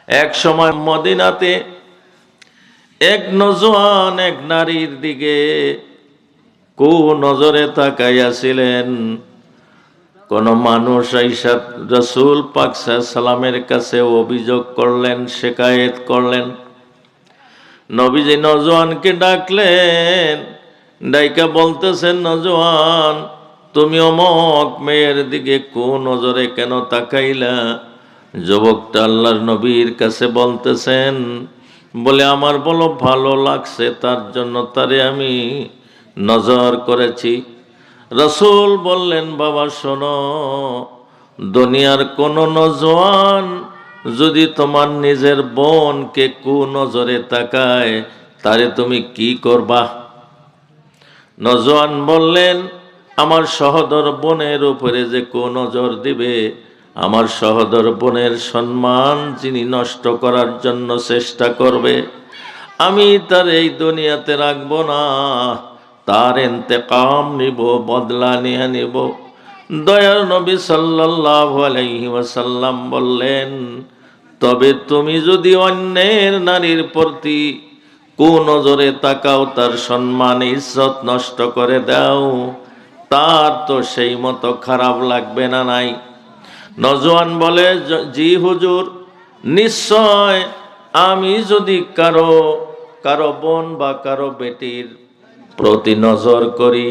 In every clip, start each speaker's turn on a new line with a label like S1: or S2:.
S1: এক সময় মদিনাতে এক নজওয়ান এক নারীর দিকে নজরে তাকাইয়াছিলেন। কোন মানুষ আইসা রাসূল পাক সাল্লাল্লাহু আলাইহি সাল্লামের কাছে অভিযোগ করলেন, শিকায়েত করলেন। নবীজি নজওয়ানকে ডাকলেন, ডাইকা বলতেছেন, নজওয়ান, তুমি অমক মেয়ের দিকে নজরে কেন তাকাইলা? যুবকটা আল্লাহর নবীর কাছে বলতেছেন, বলে আমার বলো ভালো লাগছে, তার জন্য তারে আমি নজর করেছি। রাসূল বললেন, বাবা শোনো, দুনিয়ার কোন নজওয়ান যদি তোমার নিজের বোনকে নজরে তাকায়, তারে তুমি কি করবা? নজওয়ান বললেন, আমার সহোদর বোনের উপরে যে নজর দিবে, আমার সহোদর বোনের সম্মান যিনি নষ্ট করার জন্য চেষ্টা করবে, আমি তার এই দুনিয়াতে রাখবো না, তার ইন্তেকাম নিব, বদলা নিয়ে নিব। দয়ার নবী সাল্লাল্লাহু আলাইহি ওয়াসাল্লাম বললেন, তবে তুমি যদি অন্যের নারীর প্রতি নজরে তাকাও, তার সম্মান ইজ্জত নষ্ট করে দাও, তার তো সেই মতো খারাপ লাগবে না নাই? নজওয়ান বলে, জি হুজুর, নিশ্চয় আমি যদি কারো বোন বা কারো বেটির প্রতি নজর করি,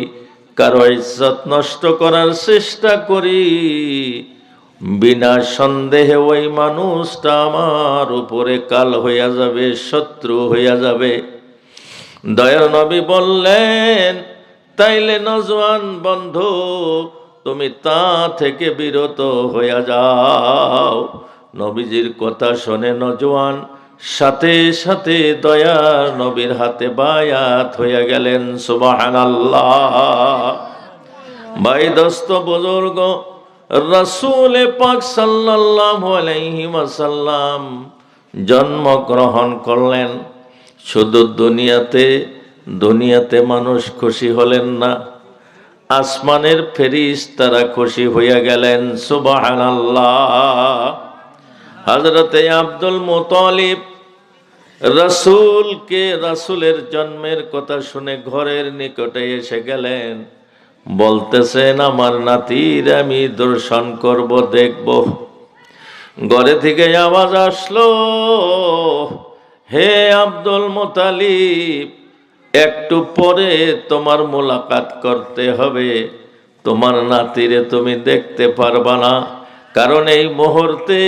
S1: কারো ইজ্জত নষ্ট করার চেষ্টা করি, বিনা সন্দেহে ওই মানুষটা আমার উপরে কাল হইয়া যাবে, শত্রু হইয়া যাবে। দয়ার নবী বললেন, তাইলে নজওয়ান বন্ধু, তুমি তা থেকে বিরত হইয়া যাও। নবীজির কথা শুনে নজওয়ান সাথে সাথে দয়ার নবীর হাতে বায়াত হইয়া গেলেন। সুবহানাল্লাহ। ভাই দোস্ত বুজুর্গ, রাসূল পাক সাল্লাল্লাহু আলাইহি ওয়াসাল্লাম জন্মগ্রহণ করলেন। শুধু দুনিয়াতে মানুষ খুশি হলেন না, আসমানের ফেরেশতারা খুশি হইয়া গেলেন। সুবহানাল্লাহ। হযরতে আব্দুল মুত্তালিব রাসূলের জন্মের কথা শুনে ঘরের নিকটে এসে গেলেন, বলতেছেন, আমার নাতির আমি দর্শন করব, দেখব। ঘরে থেকে আওয়াজ আসলো, হে আব্দুল মুত্তালিব, একটু পরে তোমার মোলাকাত করতে হবে, তোমার নাতিরে তুমি দেখতে পারবা না, কারণ এই মুহূর্তে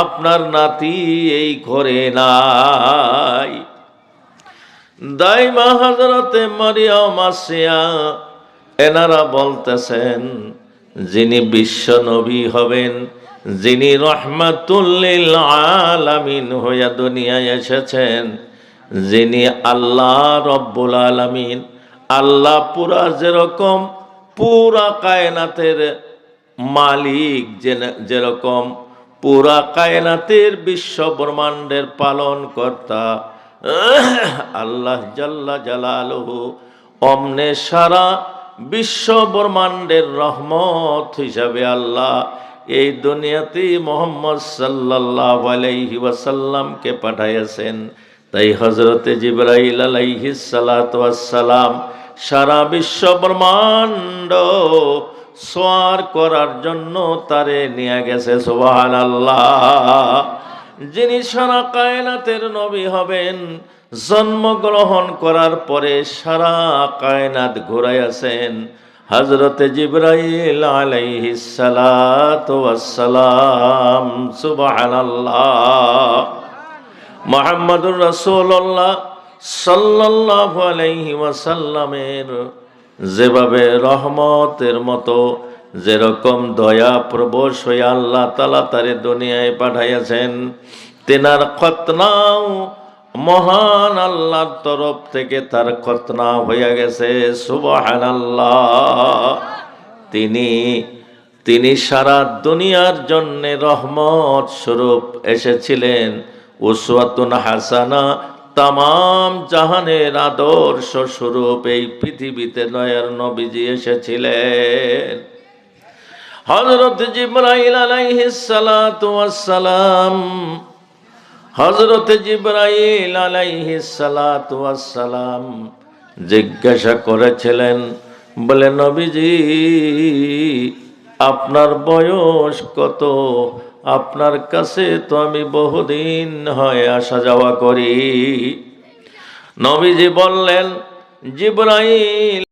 S1: আপনার নাতি এই ঘরে নাই। দাইমা হযরতে মারিয়াম আসিয়া এনারা বলতেছেন, যিনি বিশ্ব নবী হবেন, যিনি রহমাতুল লিল আলামিন হইয়া দুনিয়ায় এসেছেন, যিনি আল্লাহ রব্বুল আলামিন, আল্লাহ যেরকম পুরা কায়নাতের মালিক, যেরকম পুরা কায়নাতের বিশ্ব ব্রহ্মাণ্ডের পালন কর্তা আল্লাহ জাল্লা জালালুহু, অমনে সারা বিশ্ব ব্রহ্মাণ্ডের রহমত হিসাবে আল্লাহ এই দুনিয়াতে মুহাম্মদ সাল্লাল্লাহু আলাইহি ওয়াসাল্লামকে পাঠাইয়াছেন। তাই হযরতে জিবরাইল আলাইহিস সালাতু ওয়াস সালাম সারা বিশ্ব ব্রহ্মাণ্ড সওয়ার করার জন্য তারে নিয়ে গেছে। সুবহানাল্লাহ। যিনি সারা কায়নাতের নবী হবেন, জন্মগ্রহণ করার পরে সারা কায়নাত ঘুরাইয়াছেন হযরতে জিবরাইল আলাইহিস সালাতু ওয়াস সালাম। সুবহানাল্লাহ। মুহাম্মাদুর রাসূলুল্লাহ সাল্লাল্লাহু আলাইহি ওয়াসাল্লামের যেভাবে রহমতের মতো, যেরকম দয়া প্রবশ হয়ে আল্লাহ তাআলা তারে দুনিয়ায় পাঠাইয়াছেন, তেনার খতনাও মহান আল্লাহর তরফ থেকে তার খতনা হয়ে গেছে। সুবহানাল্লাহ। তিনি সারা দুনিয়ার জন্য রহমত স্বরূপ এসেছিলেন। উসওয়াতুন হাসানা, তামাম জাহানের আদর্শ স্বরূপ এই পৃথিবীতে দয়ার নবীজি এসেছিলেন। হযরত জিবরাইল আলাইহিস সালাতু ওয়াস সালাম হযরতে জিবরাইল আলাইহিস সালাতু ওয়াস সালাম জিজ্ঞাসা করেছিলেন, বলে নবীজি আপনার বয়স কত? আপনার কাছে তো আমি বহুদিন হয় আসা যাওয়া করি। নবীজি বললেন, জিবরাইল